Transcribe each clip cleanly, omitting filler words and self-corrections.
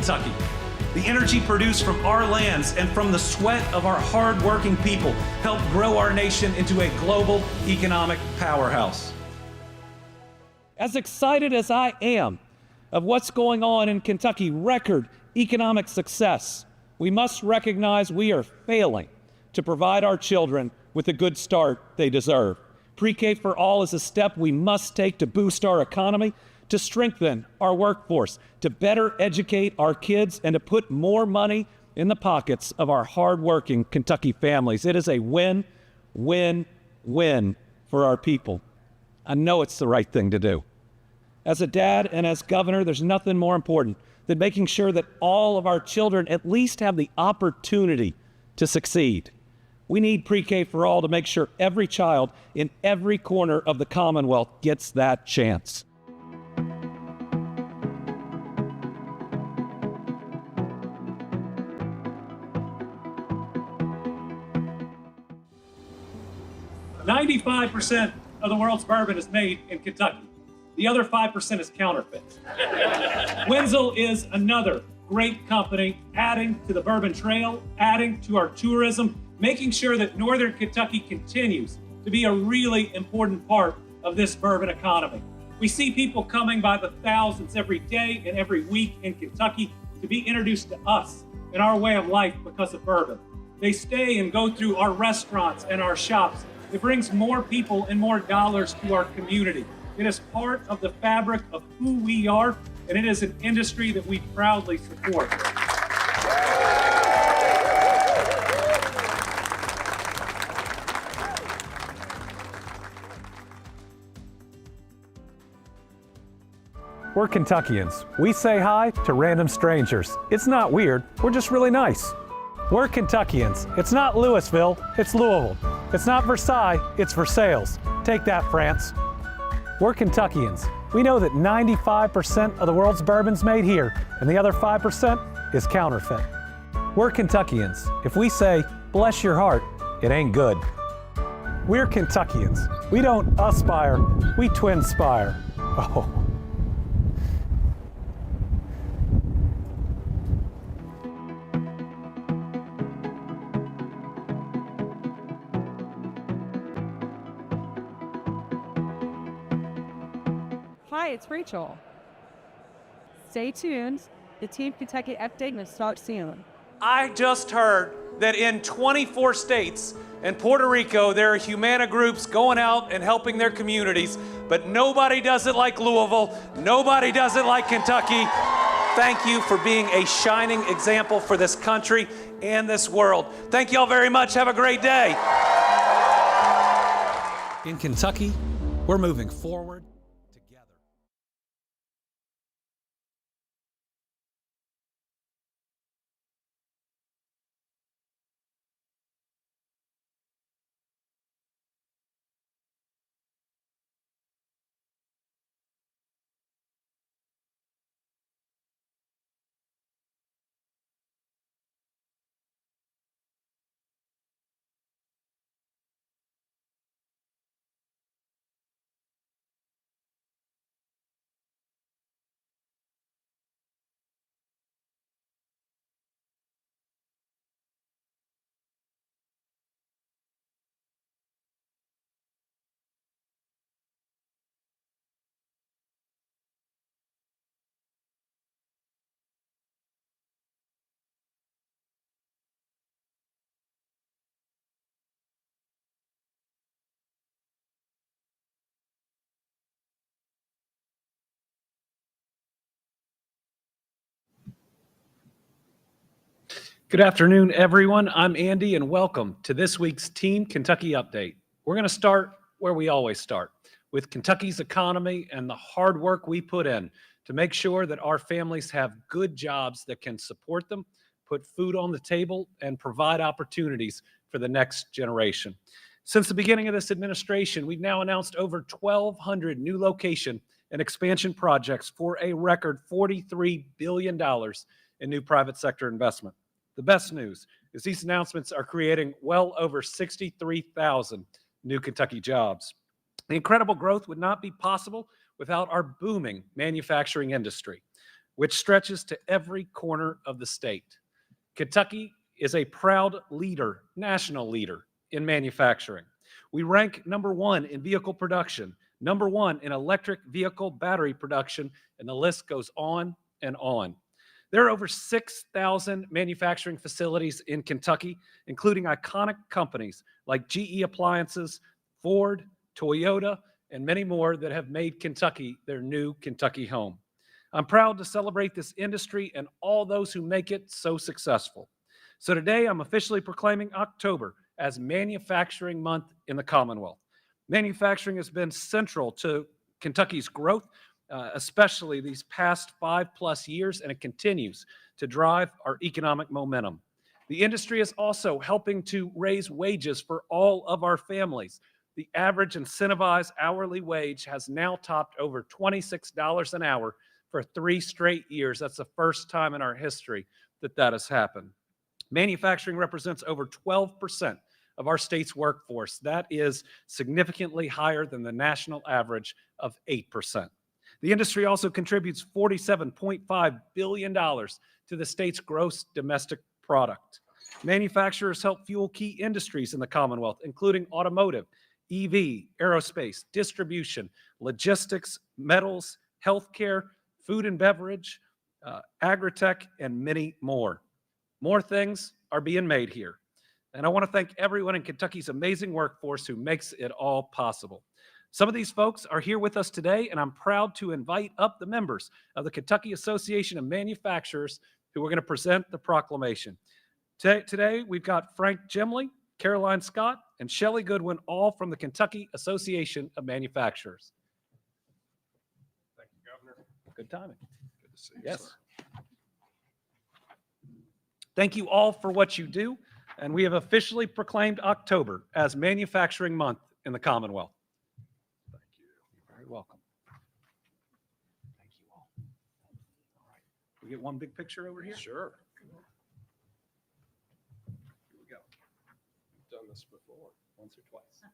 Kentucky. The energy produced from our lands and from the sweat of our hard-working people helped grow our nation into a global economic powerhouse. As excited as I am of what's going on in Kentucky, record economic success, we must recognize we are failing to provide our children with the good start they deserve. Pre-K for all is a step we must take to boost our economy, to strengthen our workforce, to better educate our kids, and to put more money in the pockets of our hardworking Kentucky families. It is a win, win, win for our people. I know it's the right thing to do. As a dad and as governor, there's nothing more important than making sure that all of our children at least have the opportunity to succeed. We need Pre-K for all to make sure every child in every corner of the Commonwealth gets that chance. "95% of the world's bourbon is made in Kentucky. The other 5% is counterfeit." Wenzel is another great company, adding to the Bourbon Trail, adding to our tourism, making sure that Northern Kentucky continues to be a really important part of this bourbon economy. We see people coming by the thousands every day and every week in Kentucky to be introduced to us and our way of life because of bourbon. They stay and go through our restaurants and our shops. It brings more people and more dollars to our community. It is part of the fabric of who we are, and it is an industry that we proudly support. We're Kentuckians. We say hi to random strangers. It's not weird, we're just really nice. We're Kentuckians. It's not Louisville, it's Louisville. It's not Versailles, it's Versailles. Take that, France. We're Kentuckians. We know that 95% of the world's bourbon's made here, and the other 5% is counterfeit. We're Kentuckians. If we say, bless your heart, it ain't good. We're Kentuckians. We don't aspire, we twin-spire. Oh. Hi, it's Rachel. Stay tuned. The Team Kentucky update will start soon. I just heard that in 24 states and Puerto Rico, there are Humana groups going out and helping their communities, but nobody does it like Louisville. Nobody does it like Kentucky. Thank you for being a shining example for this country and this world. Thank you all very much. Have a great day. In Kentucky, we're moving forward. Good afternoon, everyone. I'm Andy, and welcome to this week's Team Kentucky Update. We're going to start where we always start, with Kentucky's economy and the hard work we put in to make sure that our families have good jobs that can support them, put food on the table, and provide opportunities for the next generation. Since the beginning of this administration, we've now announced over 1,200 new location and expansion projects for a record $43 billion in new private sector investment. The best news is these announcements are creating well over 63,000 new Kentucky jobs. The incredible growth would not be possible without our booming manufacturing industry. which stretches to every corner of the state. Kentucky is a proud leader, national leader in manufacturing. We rank #1 in vehicle production, #1 in electric vehicle battery production, and the list goes on and on. There are over 6,000 manufacturing facilities in Kentucky, including iconic companies like GE Appliances, Ford, Toyota, and many more that have made Kentucky their new Kentucky home. I'm proud to celebrate this industry and all those who make it so successful. So today, I'm officially proclaiming October as Manufacturing Month in the Commonwealth. Manufacturing has been central to Kentucky's growth, especially these past 5+ years, and it continues to drive our economic momentum. The industry is also helping to raise wages for all of our families. The average incentivized hourly wage has now topped over $26 an hour for 3 straight years. That's the first time in our history that has happened. Manufacturing represents over 12% of our state's workforce. That is significantly higher than the national average of 8%. The industry also contributes $47.5 billion to the state's gross domestic product. Manufacturers help fuel key industries in the Commonwealth, including automotive, EV, aerospace, distribution, logistics, metals, healthcare, food and beverage, agritech, and many more. More things are being made here. And I want to thank everyone in Kentucky's amazing workforce who makes it all possible. Some of these folks are here with us today, and I'm proud to invite up the members of the Kentucky Association of Manufacturers who are going to present the proclamation. Today, we've got Frank Gimley, Caroline Scott, and Shelley Goodwin, all from the Kentucky Association of Manufacturers. Thank you, Governor. Good timing. Good to see you, Yes. sir. Thank you all for what you do, and we have officially proclaimed October as Manufacturing Month in the Commonwealth. Thank you. You're very welcome. Thank you all. All right. We get one big picture over here? Sure. Here we go. We've done this before. Once or twice.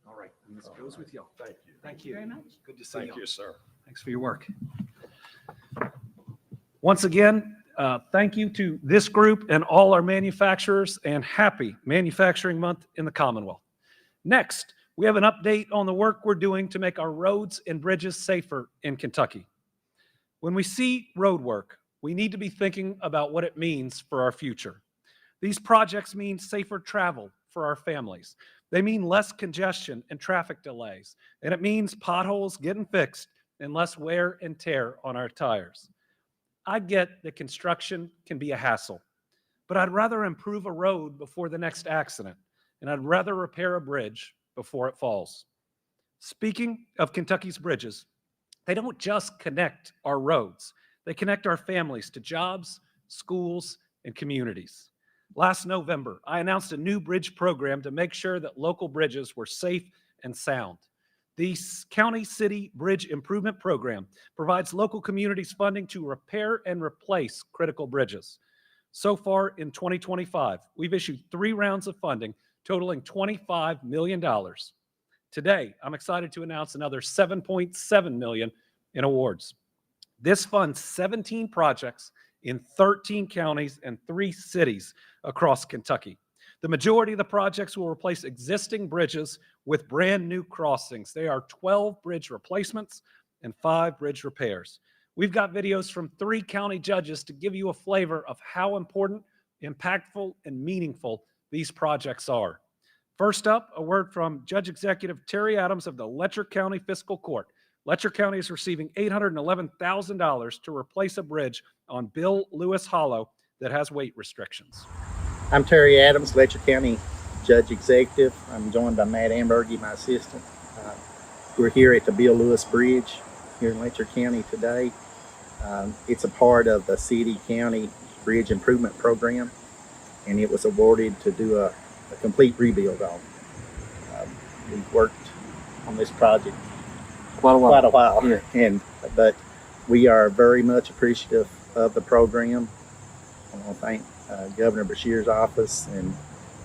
All right, and this goes with y'all. Thank you. Thank you very much. Good to see Thank y'all. you, sir. Thanks for your work. Once again, thank you to this group and all our manufacturers, and happy Manufacturing Month in the Commonwealth. Next, we have an update on the work we're doing to make our roads and bridges safer in Kentucky. When we see road work, we need to be thinking about what it means for our future. These projects mean safer travel for our families. They mean less congestion and traffic delays, and it means potholes getting fixed and less wear and tear on our tires. I get that construction can be a hassle, but I'd rather improve a road before the next accident, and I'd rather repair a bridge before it falls. Speaking of Kentucky's bridges, they don't just connect our roads. They connect our families to jobs, schools, and communities. Last November, I announced a new bridge program to make sure that local bridges were safe and sound. The County City Bridge Improvement Program provides local communities funding to repair and replace critical bridges. So far in 2025, we've issued 3 rounds of funding totaling $25 million. Today, I'm excited to announce another $7.7 million in awards. This funds 17 projects in 13 counties and 3 cities across Kentucky. The majority of the projects will replace existing bridges with brand new crossings. They are 12 bridge replacements and 5 bridge repairs. We've got videos from 3 county judges to give you a flavor of how important, impactful, and meaningful these projects are. First up, a word from Judge Executive Terry Adams of the Letcher County Fiscal Court. Letcher County is receiving $811,000 to replace a bridge on Bill Lewis Hollow that has weight restrictions. I'm Terry Adams, Letcher County Judge Executive. I'm joined by Matt Ambergy, my assistant. We're here at the Bill Lewis Bridge here in Letcher County today. It's a part of the City-County Bridge Improvement Program, and it was awarded to do a complete rebuild on. We've worked on this project quite a while, yeah. But we are very much appreciative of the program. I want to thank Governor Beshear's office and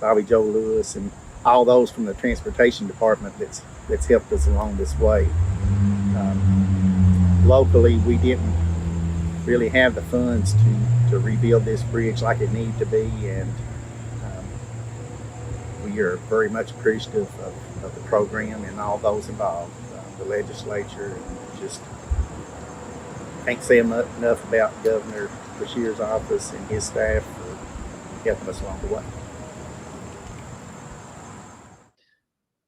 Bobby Joe Lewis and all those from the transportation department that's helped us along this way. locally, we didn't really have the funds to rebuild this bridge like it needed to be, and we are very much appreciative of the program and all those involved, the legislature, and just can't say enough about Governor Beshear's office and his staff for helping us along the way.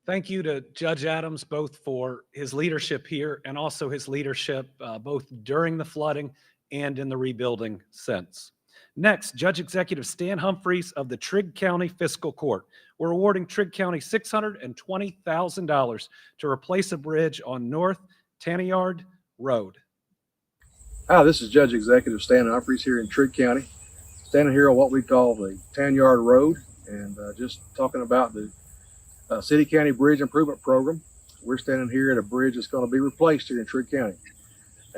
Thank you to Judge Adams, both for his leadership here and also his leadership both during the flooding and in the rebuilding since. Next, Judge Executive Stan Humphreys of the Trigg County Fiscal Court. We're awarding Trigg County $620,000 to replace a bridge on North Tanyard Road. Hi, this is Judge Executive Stan Humphreys here in Trigg County, standing here on what we call the Tanyard Road, and just talking about the City County Bridge Improvement Program. We're standing here at a bridge that's going to be replaced here in Trigg County.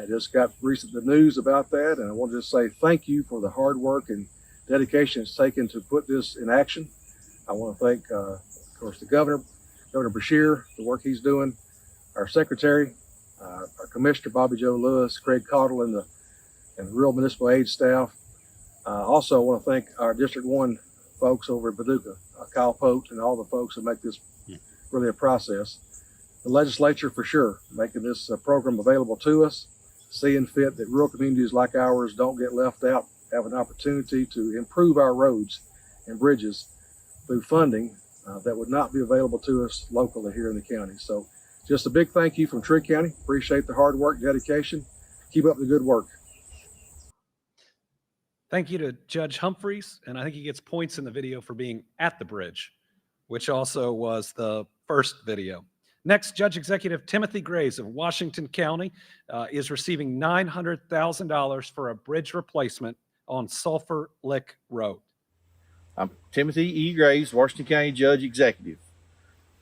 I just got the news about that, and I want to just say thank you for the hard work and dedication it's taken to put this in action. I want to thank, of course, the Governor Beshear, the work he's doing, our Secretary, our Commissioner Bobby Joe Lewis, Craig Cottle, and the Rural Municipal Aid staff. Also, I want to thank our District 1 folks over at Paducah, Kyle Pope, and all the folks that make this really a process. The legislature, for sure, making this program available to us, seeing fit that rural communities like ours don't get left out, have an opportunity to improve our roads and bridges through funding that would not be available to us locally here in the county. So just a big thank you from Trigg County. Appreciate the hard work, dedication. Keep up the good work. Thank you to Judge Humphreys, and I think he gets points in the video for being at the bridge, which also was the first video. Next, Judge Executive Timothy Graves of Washington County is receiving $900,000 for a bridge replacement on Sulphur Lick Road. I'm Timothy E. Graves, Washington County Judge Executive.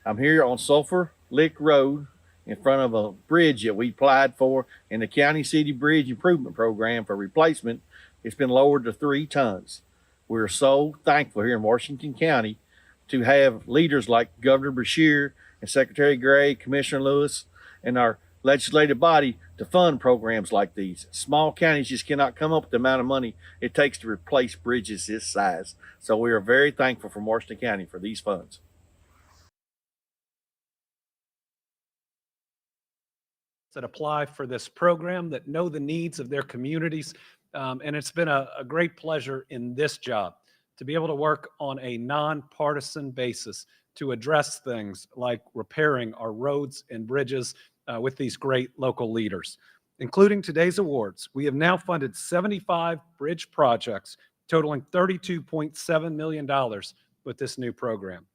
I'm here on Sulphur Lick Road in front of a bridge that we applied for in the County City Bridge Improvement Program for replacement. It's been lowered to 3 tons. We're so thankful here in Washington County to have leaders like Governor Beshear and Secretary Gray, Commissioner Lewis, and our legislative body to fund programs like these. Small counties just cannot come up with the amount of money it takes to replace bridges this size. So we are very thankful from Washington County for these funds. That apply for this program, that know the needs of their communities. And it's been a great pleasure in this job to be able to work on a nonpartisan basis to address things like repairing our roads and bridges with these great local leaders. Including today's awards, we have now funded 75 bridge projects totaling $32.7 million with this new program.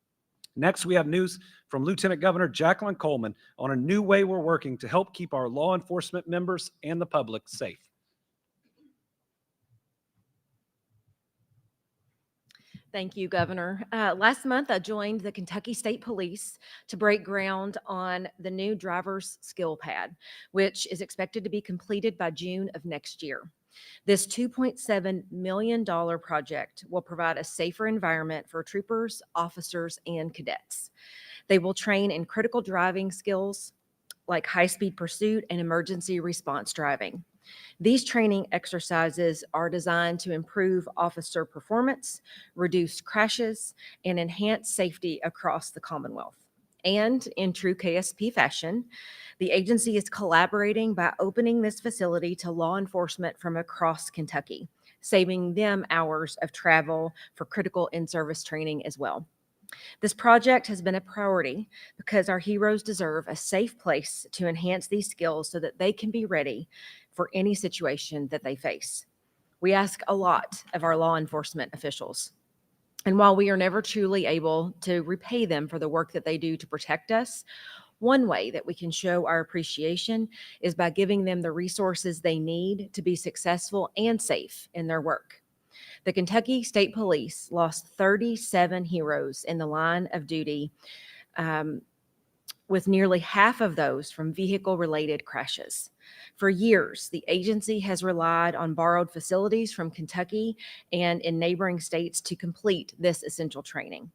Next, we have news from Lieutenant Governor Jacqueline Coleman on a new way we're working to help keep our law enforcement members and the public safe. Thank you, Governor. Last month, I joined the Kentucky State Police to break ground on the new driver's skill pad, which is expected to be completed by June of next year. This $2.7 million project will provide a safer environment for troopers, officers, and cadets. They will train in critical driving skills like high-speed pursuit and emergency response driving. These training exercises are designed to improve officer performance, reduce crashes, and enhance safety across the Commonwealth. And in true KSP fashion, the agency is collaborating by opening this facility to law enforcement from across Kentucky, saving them hours of travel for critical in-service training as well. This project has been a priority because our heroes deserve a safe place to enhance these skills so that they can be ready for any situation that they face. We ask a lot of our law enforcement officials. And while we are never truly able to repay them for the work that they do to protect us, one way that we can show our appreciation is by giving them the resources they need to be successful and safe in their work. The Kentucky State Police lost 37 heroes in the line of duty, with nearly half of those from vehicle-related crashes. For years, the agency has relied on borrowed facilities from Kentucky and in neighboring states to complete this essential training.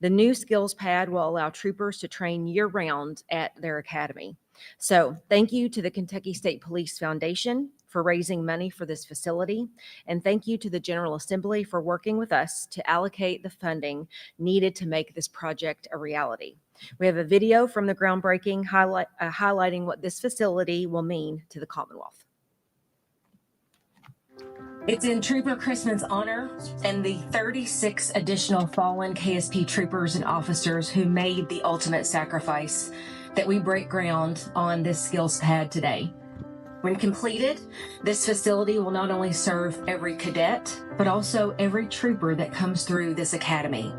The new skills pad will allow troopers to train year-round at their academy. So thank you to the Kentucky State Police Foundation for raising money for this facility. And thank you to the General Assembly for working with us to allocate the funding needed to make this project a reality. We have a video from the groundbreaking highlighting what this facility will mean to the Commonwealth. It's in Trooper Chrisman's honor and the 36 additional fallen KSP troopers and officers who made the ultimate sacrifice that we break ground on this skills pad today. When completed, this facility will not only serve every cadet, but also every trooper that comes through this academy.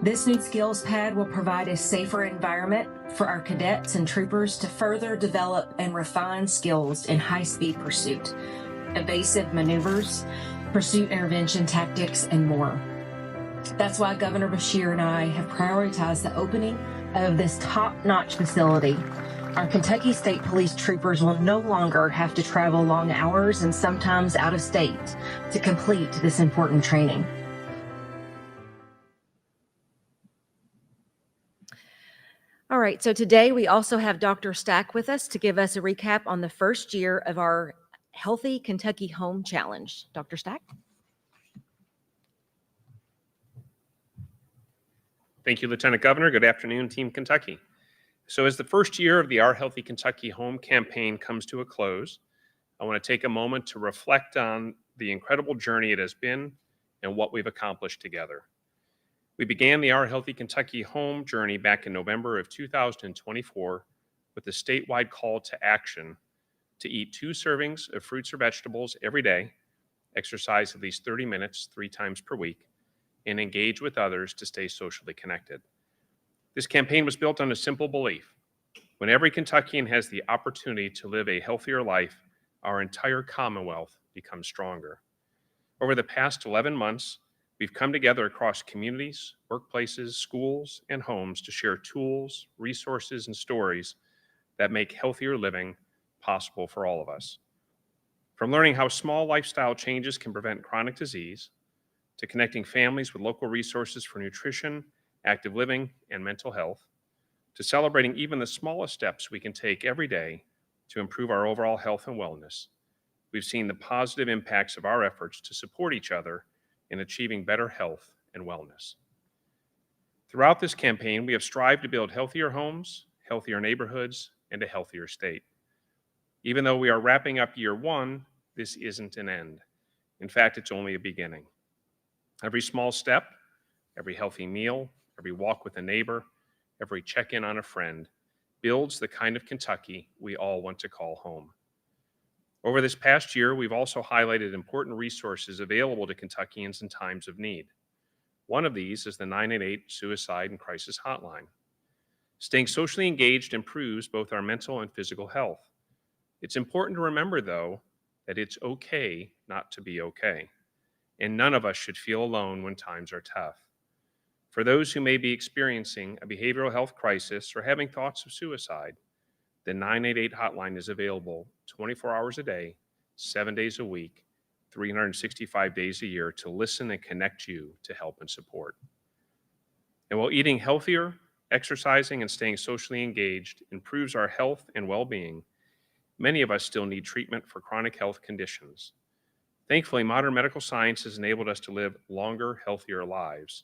This new skills pad will provide a safer environment for our cadets and troopers to further develop and refine skills in high-speed pursuit, evasive maneuvers, pursuit intervention tactics, and more. That's why Governor Beshear and I have prioritized the opening of this top-notch facility. Our Kentucky State Police troopers will no longer have to travel long hours and sometimes out of state to complete this important training. All right, so today we also have Dr. Stack with us to give us a recap on the first year of our Healthy Kentucky Home Challenge. Dr. Stack? Thank you, Lieutenant Governor. Good afternoon, Team Kentucky. So as the first year of the Our Healthy Kentucky Home campaign comes to a close, I want to take a moment to reflect on the incredible journey it has been and what we've accomplished together. We began the Our Healthy Kentucky Home journey back in November of 2024 with a statewide call to action to eat 2 servings of fruits or vegetables every day, exercise at least 30 minutes 3 times per week, and engage with others to stay socially connected. This campaign was built on a simple belief. When every Kentuckian has the opportunity to live a healthier life, our entire Commonwealth becomes stronger. Over the past 11 months, we've come together across communities, workplaces, schools, and homes to share tools, resources, and stories that make healthier living possible for all of us. From learning how small lifestyle changes can prevent chronic disease, to connecting families with local resources for nutrition, active living, and mental health, to celebrating even the smallest steps we can take every day to improve our overall health and wellness, we've seen the positive impacts of our efforts to support each other in achieving better health and wellness. Throughout this campaign, we have strived to build healthier homes, healthier neighborhoods, and a healthier state. Even though we are wrapping up year 1, this isn't an end. In fact, it's only a beginning. Every small step, every healthy meal, every walk with a neighbor, every check-in on a friend builds the kind of Kentucky we all want to call home. Over this past year, we've also highlighted important resources available to Kentuckians in times of need. One of these is the 988 Suicide and Crisis Hotline. Staying socially engaged improves both our mental and physical health. It's important to remember, though, that it's okay not to be okay, and none of us should feel alone when times are tough. For those who may be experiencing a behavioral health crisis or having thoughts of suicide, the 988 hotline is available 24 hours a day, 7 days a week, 365 days a year to listen and connect you to help and support. And while eating healthier, exercising, and staying socially engaged improves our health and well-being, many of us still need treatment for chronic health conditions. Thankfully, modern medical science has enabled us to live longer, healthier lives.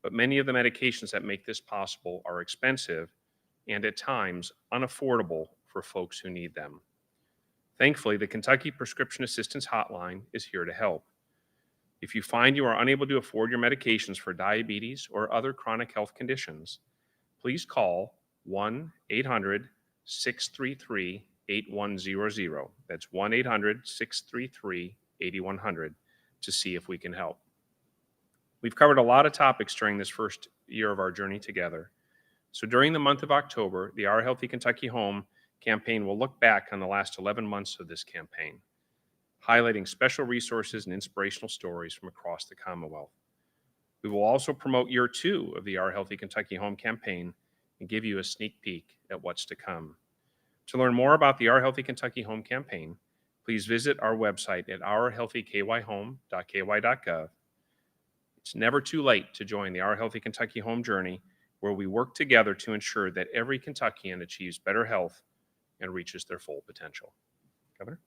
But many of the medications that make this possible are expensive and at times unaffordable for folks who need them. Thankfully, the Kentucky Prescription Assistance Hotline is here to help. If you find you are unable to afford your medications for diabetes or other chronic health conditions, please call 1-800-633-8100. That's 1-800-633-8100 to see if we can help. We've covered a lot of topics during this first year of our journey together. So during the month of October, the Our Healthy Kentucky Home campaign will look back on the last 11 months of this campaign, highlighting special resources and inspirational stories from across the Commonwealth. We will also promote year 2 of the Our Healthy Kentucky Home campaign and give you a sneak peek at what's to come. To learn more about the Our Healthy Kentucky Home campaign, please visit our website at ourhealthykyhome.ky.gov. It's never too late to join the Our Healthy Kentucky Home journey, where we work together to ensure that every Kentuckian achieves better health, and reaches their full potential. Governor?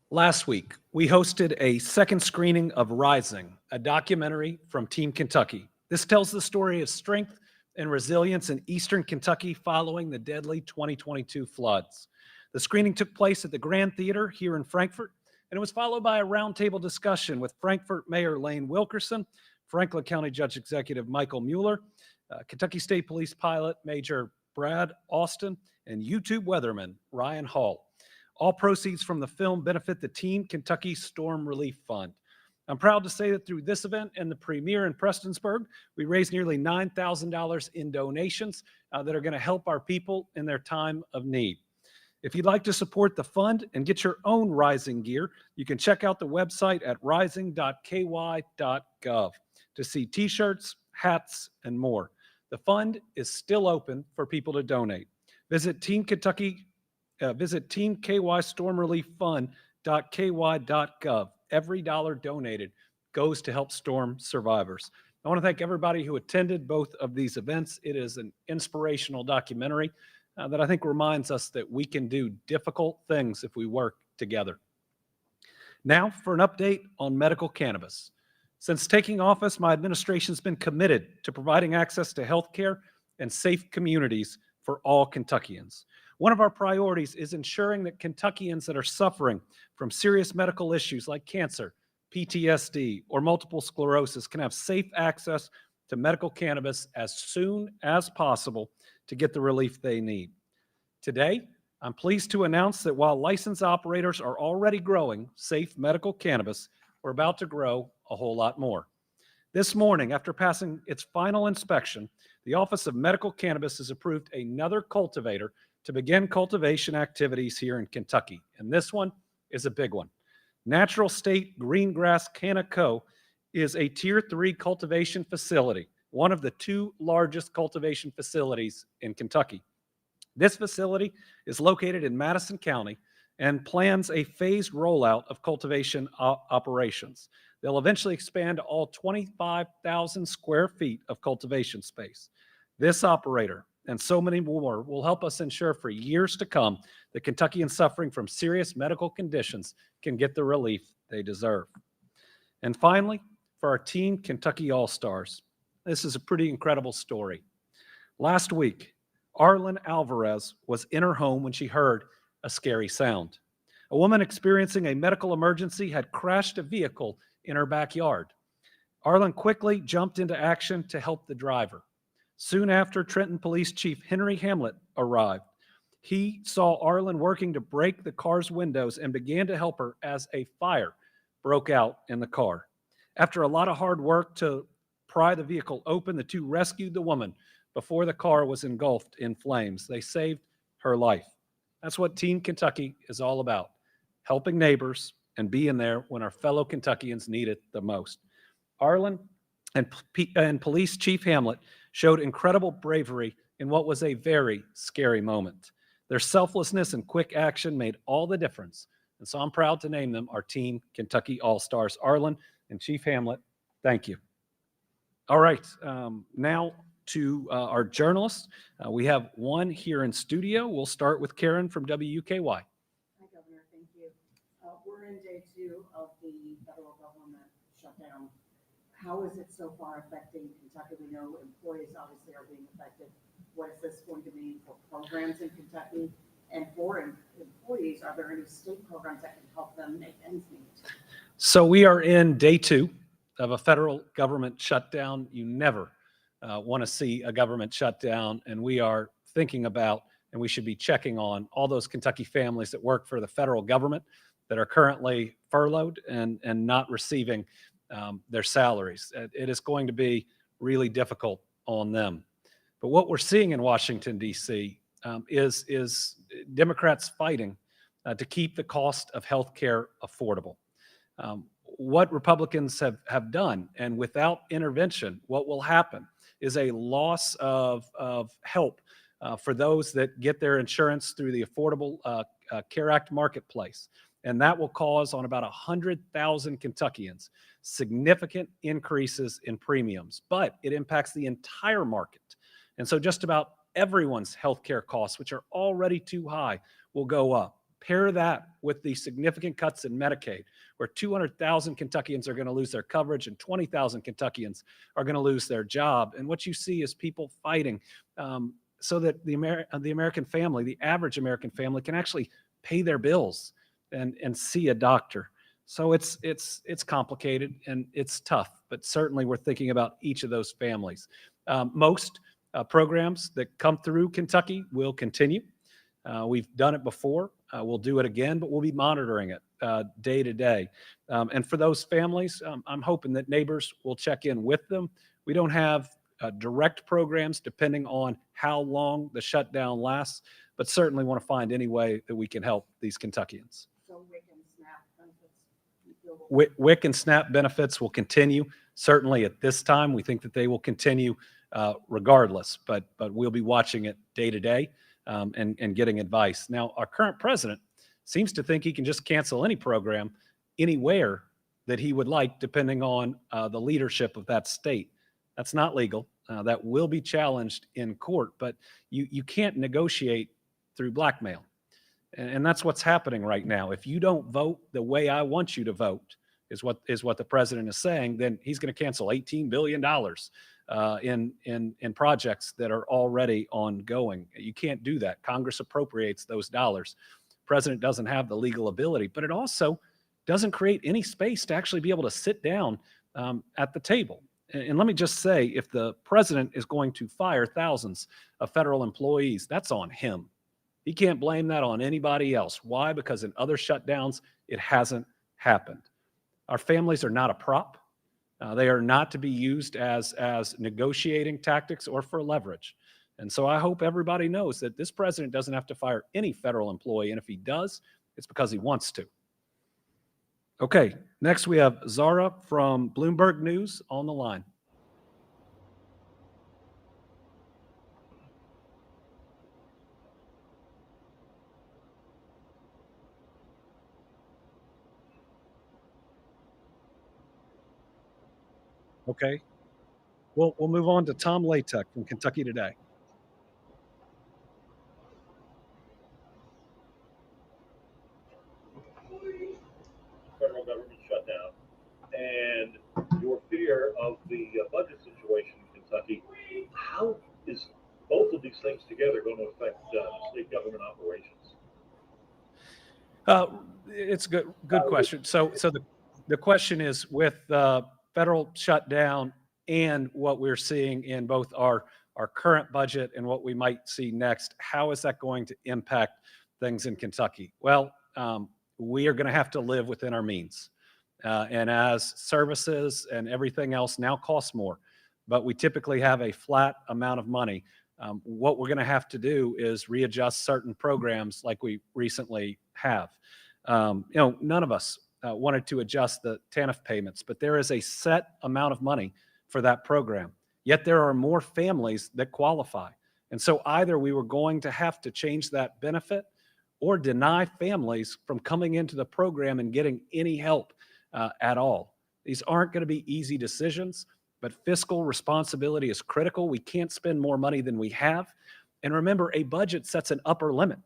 Last week, we hosted a second screening of Rising, a documentary from Team Kentucky. This tells the story of strength and resilience in Eastern Kentucky following the deadly 2022 floods. The screening took place at the Grand Theater here in Frankfort, and it was followed by a roundtable discussion with Frankfort Mayor Lane Wilkerson, Franklin County Judge Executive Michael Mueller, Kentucky State Police Pilot Major Brad Austin, and YouTube weatherman Ryan Hall. All proceeds from the film benefit the Team Kentucky Storm Relief Fund. I'm proud to say that through this event and the premiere in Prestonsburg, we raised nearly $9,000 in donations that are going to help our people in their time of need. If you'd like to support the fund and get your own Rising gear, you can check out the website at rising.ky.gov to see t-shirts, hats, and more. The fund is still open for people to donate. Visit teamkystormrelieffund.ky.gov. Every dollar donated goes to help storm survivors. I want to thank everybody who attended both of these events. It is an inspirational documentary that I think reminds us that we can do difficult things if we work together. Now for an update on medical cannabis. Since taking office, my administration has been committed to providing access to health care and safe communities for all Kentuckians. One of our priorities is ensuring that Kentuckians that are suffering from serious medical issues like cancer, PTSD, or multiple sclerosis can have safe access to medical cannabis as soon as possible to get the relief they need. Today, I'm pleased to announce that while licensed operators are already growing safe medical cannabis, we're about to grow a whole lot more. This morning, after passing its final inspection, the Office of Medical Cannabis has approved another cultivator to begin cultivation activities here in Kentucky. And this one is a big one. Natural State Greengrass Canna Co. is a Tier 3 cultivation facility, one of the 2 largest cultivation facilities in Kentucky. This facility is located in Madison County and plans a phased rollout of cultivation operations. They'll eventually expand to all 25,000 square feet of cultivation space. This operator and so many more will help us ensure for years to come that Kentuckians suffering from serious medical conditions can get the relief they deserve. And finally, for our Team Kentucky All-Stars, this is a pretty incredible story. Last week, Arlen Alvarez was in her home when she heard a scary sound. A woman experiencing a medical emergency had crashed a vehicle in her backyard. Arlen quickly jumped into action to help the driver. Soon after, Trenton Police Chief Henry Hamlet arrived. He saw Arlen working to break the car's windows and began to help her as a fire broke out in the car. After a lot of hard work to pry the vehicle open, the 2 rescued the woman before the car was engulfed in flames. They saved her life. That's what Team Kentucky is all about, helping neighbors and being there when our fellow Kentuckians need it the most. Arlen and Police Chief Hamlet showed incredible bravery in what was a very scary moment. Their selflessness and quick action made all the difference. And so I'm proud to name them our Team Kentucky All-Stars. Arlen and Chief Hamlet, thank you. All right, now to our journalists. We have one here in studio. We'll start with Karen from WUKY. Hi, Governor. Thank you. We're in day 2 of the federal government shutdown. How is it so far affecting Kentucky? We know employees obviously are being affected. What is this going to mean for programs in Kentucky? And for employees, are there any state programs that can help them make ends meet? So we are in day 2 of a federal government shutdown. You never want to see a government shutdown, and we are thinking about, and we should be checking on all those Kentucky families that work for the federal government that are currently furloughed and not receiving their salaries. It is going to be really difficult on them. But what we're seeing in Washington, D.C. Is Democrats fighting to keep the cost of health care affordable. What Republicans have done, and without intervention, what will happen is a loss of help for those that get their insurance through the Affordable Care Act marketplace. and that will cause on about 100,000 Kentuckians significant increases in premiums, but it impacts the entire market. And so just about everyone's healthcare costs, which are already too high, will go up. Pair that with the significant cuts in Medicaid, where 200,000 Kentuckians are going to lose their coverage and 20,000 Kentuckians are going to lose their job. And what you see is people fighting so that the American family, the average American family, can actually pay their bills and see a doctor. So it's complicated and it's tough, but certainly we're thinking about each of those families. Most programs that come through Kentucky will continue. We've done it before. We'll do it again, but we'll be monitoring it day to day. And for those families, I'm hoping that neighbors will check in with them. We don't have direct programs depending on how long the shutdown lasts, but certainly want to find any way that we can help these Kentuckians. So WIC and SNAP benefits? you feel will- WIC and SNAP benefits will continue. Certainly at this time, we think that they will continue regardless, but we'll be watching it day to day and getting advice. Now, our current president seems to think he can just cancel any program anywhere that he would like, depending on the leadership of that state. That's not legal. That will be challenged in court, but you can't negotiate through blackmail. And that's what's happening right now. If you don't vote the way I want you to vote, is what the president is saying, then he's going to cancel $18 billion in projects that are already ongoing. You can't do that. Congress appropriates those dollars. President doesn't have the legal ability, but it also doesn't create any space to actually be able to sit down at the table. And let me just say, if the president is going to fire thousands of federal employees, that's on him. He can't blame that on anybody else. Why? Because in other shutdowns, it hasn't happened. Our families are not a prop. They are not to be used as negotiating tactics or for leverage. And so I hope everybody knows that this president doesn't have to fire any federal employee. And if he does, it's because he wants to. Okay, next we have Zara from Bloomberg News on the line. Okay, we'll move on to Tom Latek from Kentucky Today. Federal government shutdown and your fear of the budget situation in Kentucky. How is both of these things together going to affect state government operations? It's a good question. So the question is, with federal shutdown and what we're seeing in both our current budget and what we might see next, how is that going to impact things in Kentucky? Well, we are going to have to live within our means. And as services and everything else now costs more, but we typically have a flat amount of money, what we're going to have to do is readjust certain programs like we recently have. None of us wanted to adjust the TANF payments, but there is a set amount of money for that program. Yet there are more families that qualify. And so either we were going to have to change that benefit or deny families from coming into the program and getting any help at all. These aren't going to be easy decisions, but fiscal responsibility is critical. We can't spend more money than we have. And remember, a budget sets an upper limit.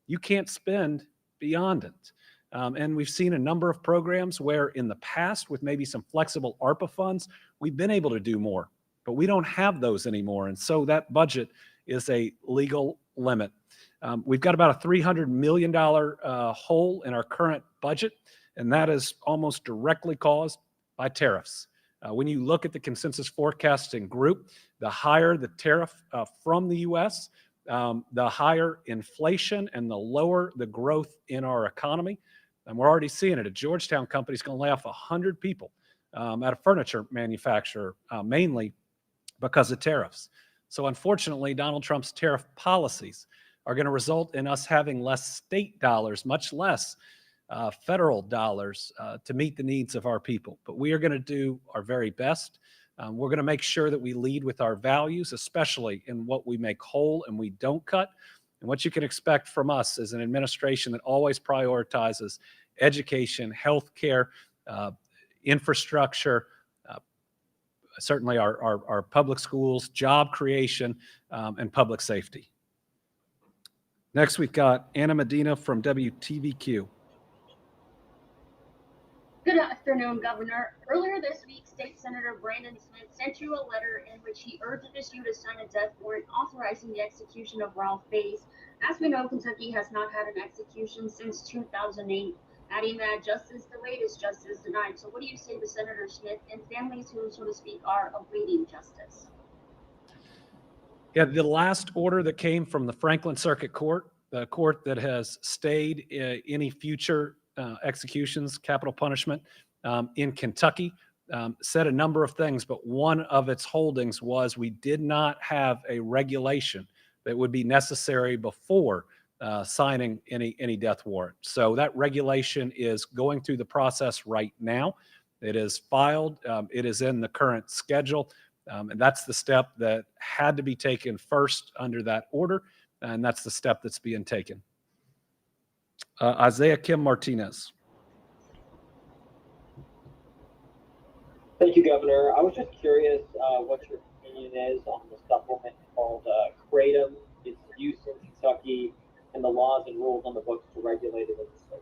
You can't spend beyond it. And we've seen a number of programs where in the past, with maybe some flexible ARPA funds, we've been able to do more, but we don't have those anymore. And so that budget is a legal limit. We've got about a $300 million hole in our current budget, and that is almost directly caused by tariffs. When you look at the consensus forecasting group, the higher the tariff from the U.S., the higher inflation and the lower the growth in our economy. And we're already seeing it. A Georgetown company is going to lay off 100 people at a furniture manufacturer, mainly because of tariffs. So unfortunately, Donald Trump's tariff policies are going to result in us having less state dollars, much less federal dollars to meet the needs of our people. But we are going to do our very best. We're going to make sure that we lead with our values, especially in what we make whole and we don't cut. And what you can expect from us is an administration that always prioritizes education, healthcare, infrastructure, certainly our public schools, job creation, and public safety. Next, we've got Anna Medina from WTVQ. Good afternoon, Governor. Earlier this week, State Senator Brandon Smith sent you a letter in which he urges you to sign a death warrant authorizing the execution of Ralph Bays. As we know, Kentucky has not had an execution since 2008. Adding that justice delayed is justice denied. So what do you say to Senator Smith and families who, so to speak, are awaiting justice? Yeah, the last order that came from the Franklin Circuit Court, the court that has stayed any future executions, capital punishment in Kentucky, said a number of things, but one of its holdings was we did not have a regulation that would be necessary before signing any death warrant. So that regulation is going through the process right now. It is filed. It is in the current schedule. And that's the step that had to be taken first under that order. And that's the step that's being taken. Isaiah Kim Martinez. Thank you, Governor. I was just curious what your opinion is on the supplement called Kratom, its use in Kentucky, and the laws and rules on the books to regulate it in the state.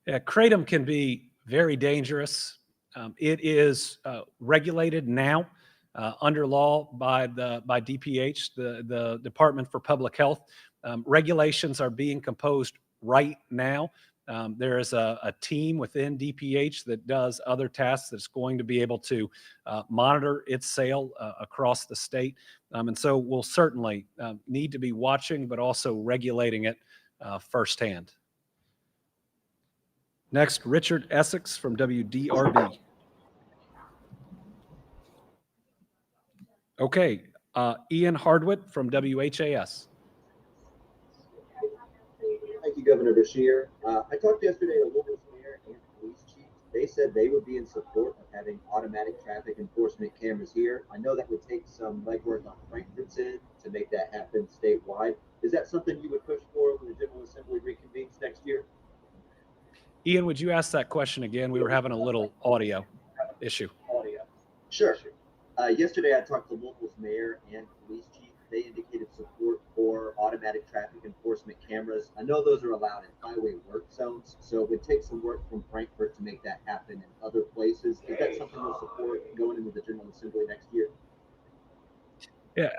Yeah, Kratom can be very dangerous. It is regulated now under law by DPH, the Department for Public Health. Regulations are being composed right now. There is a team within DPH that does other tasks that's going to be able to monitor its sale across the state. And so we'll certainly need to be watching, but also regulating it firsthand. Next, Richard Essex from WDRB. Okay, Ian Hardwick from WHAS. Thank you, Governor Beshear. I talked yesterday to Louisville's mayor and police chief. They said they would be in support of having automatic traffic enforcement cameras here. I know that would take some legwork on Frankfurt's end to make that happen statewide. Is that something you would push for when the General Assembly reconvenes next year? Ian, would you ask that question again? We were having a little audio issue. Sure. Yesterday, I talked to Louisville's mayor and police chief. They indicated support for automatic traffic enforcement cameras. I know those are allowed in highway work zones, so it would take some work from Frankfurt to make that happen in other places. Is that something you'll support going into the General Assembly next year? Yeah,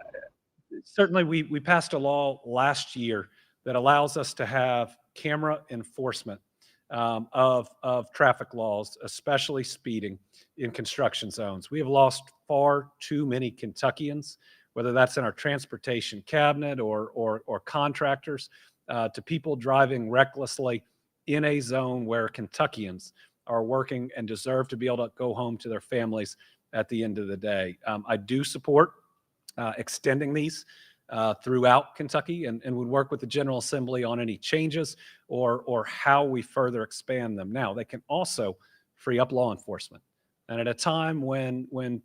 certainly we passed a law last year that allows us to have camera enforcement of traffic laws, especially speeding in construction zones. We have lost far too many Kentuckians, whether that's in our transportation cabinet or contractors, to people driving recklessly in a zone where Kentuckians are working and deserve to be able to go home to their families at the end of the day. I do support extending these throughout Kentucky and would work with the General Assembly on any changes or how we further expand them. Now, they can also free up law enforcement. And at a time when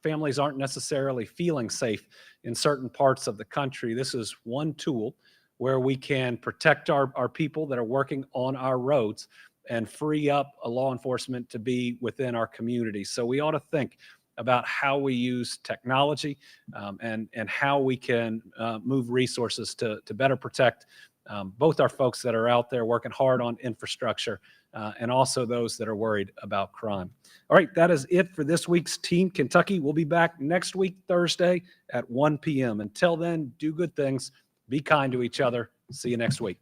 families aren't necessarily feeling safe in certain parts of the country, this is one tool where we can protect our people that are working on our roads and free up a law enforcement to be within our communities. So we ought to think about how we use technology and how we can move resources to better protect both our folks that are out there working hard on infrastructure and also those that are worried about crime. All right, that is it for this week's Team Kentucky. We'll be back next week, Thursday at 1 p.m. Until then, do good things, be kind to each other. See you next week.